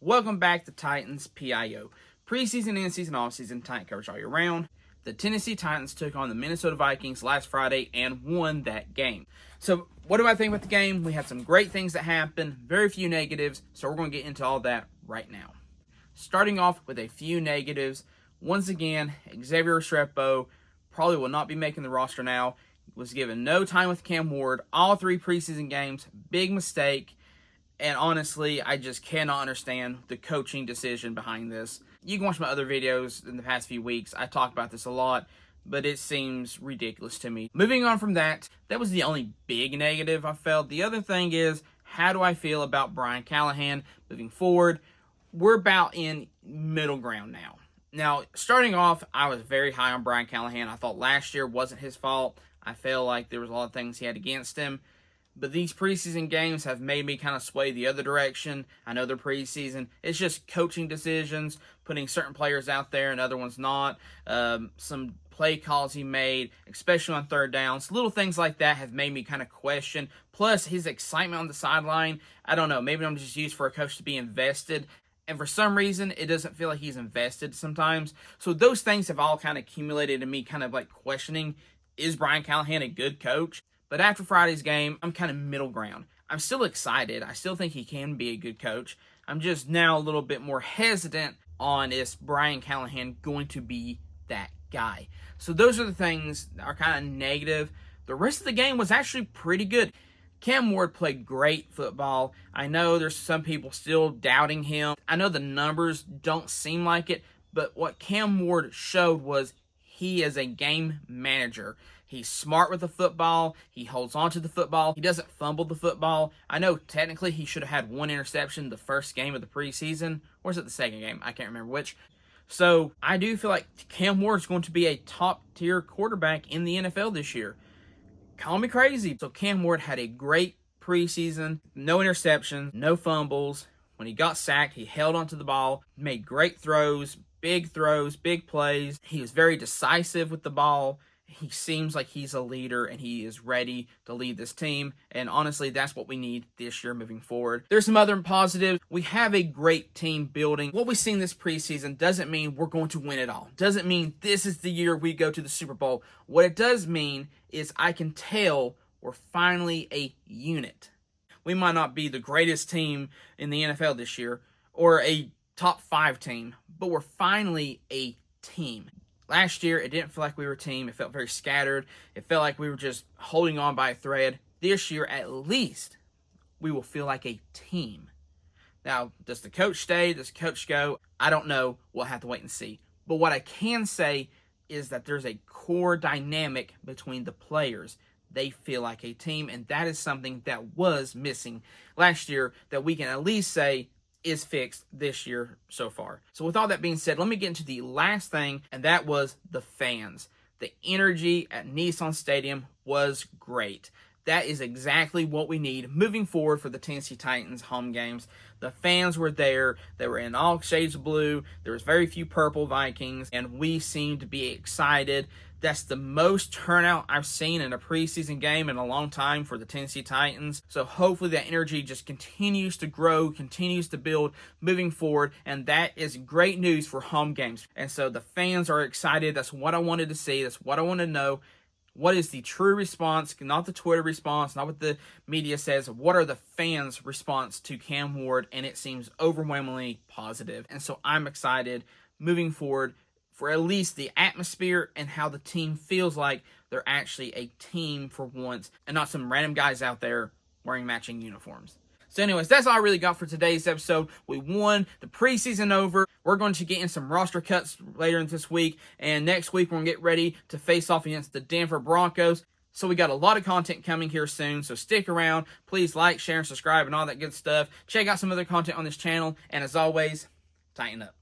Welcome back to Titans PIO. Preseason, in-season, off-season, Titan coverage all year round. The Tennessee Titans took on the Minnesota Vikings last Friday and won that game. So what do I think about the game? We had some great things that happened, very few negatives, so we're going to get into all that right now. Starting off with a few negatives. Once again, Xavier Restrepo probably will not be making the roster now. Was given no time with Cam Ward, all 3 preseason games, big mistake. And honestly, I just cannot understand the coaching decision behind this. You can watch my other videos in the past few weeks. I talk about this a lot, but it seems ridiculous to me. Moving on from that, that was the only big negative I felt. The other thing is, how do I feel about Brian Callahan moving forward? We're about in middle ground now. Now, starting off, I was very high on Brian Callahan. I thought last year wasn't his fault. I feel like there was a lot of things he had against him. But these preseason games have made me kind of sway the other direction. I know they're preseason. It's just coaching decisions, putting certain players out there and other ones not. Some play calls he made, especially on third downs. Little things like that have made me kind of question. Plus, his excitement on the sideline. I don't know. Maybe I'm just used for a coach to be invested. And for some reason, it doesn't feel like he's invested sometimes. So those things have all kind of accumulated in me kind of like questioning, is Brian Callahan a good coach? But after Friday's game, I'm kind of middle ground. I'm still excited. I still think he can be a good coach. I'm just now a little bit more hesitant on is Brian Callahan going to be that guy. So those are the things that are kind of negative. The rest of the game was actually pretty good. Cam Ward played great football. I know there's some people still doubting him. I know the numbers don't seem like it, but what Cam Ward showed was he is a game manager. He's smart with the football. He holds on to the football. He doesn't fumble the football. I know technically he should have had 1 interception the first game of the preseason. Or is it the second game? I can't remember which. So I do feel like Cam Ward is going to be a top-tier quarterback in the NFL this year. Call me crazy. So Cam Ward had a great preseason. No interceptions, no fumbles. When he got sacked, he held onto the ball, made great throws, big plays. He was very decisive with the ball. He seems like he's a leader and he is ready to lead this team. And honestly, that's what we need this year moving forward. There's some other positives. We have a great team building. What we've seen this preseason doesn't mean we're going to win it all. Doesn't mean this is the year we go to the Super Bowl. What it does mean is I can tell we're finally a unit. We might not be the greatest team in the NFL this year or a top 5 team, but we're finally a team. Last year, it didn't feel like we were a team. It felt very scattered. It felt like we were just holding on by a thread. This year, at least, we will feel like a team. Now, does the coach stay? Does the coach go? I don't know. We'll have to wait and see. But what I can say is that there's a core dynamic between the players. They feel like a team, and that is something that was missing last year that we can at least say is fixed this year so far. So with all that being said, let me get into the last thing, and that was the fans. The energy at Nissan Stadium was great. That is exactly what we need moving forward for the Tennessee Titans home games. The fans were there. They were in all shades of blue. There was very few purple Vikings, and we seemed to be excited. That's the most turnout I've seen in a preseason game in a long time for the Tennessee Titans. So hopefully that energy just continues to grow, continues to build moving forward, and that is great news for home games. And so the fans are excited. That's what I wanted to see. That's what I want to know. What is the true response, not the Twitter response, not what the media says. What are the fans' response to Cam Ward? And it seems overwhelmingly positive. And so I'm excited moving forward for at least the atmosphere and how the team feels like they're actually a team for once and not some random guys out there wearing matching uniforms. So anyways, that's all I really got for today's episode. We won the preseason over. We're going to get in some roster cuts later in this week. And next week, we're going to get ready to face off against the Denver Broncos. So we got a lot of content coming here soon. So stick around. Please like, share, and subscribe and all that good stuff. Check out some other content on this channel. And as always, tighten up.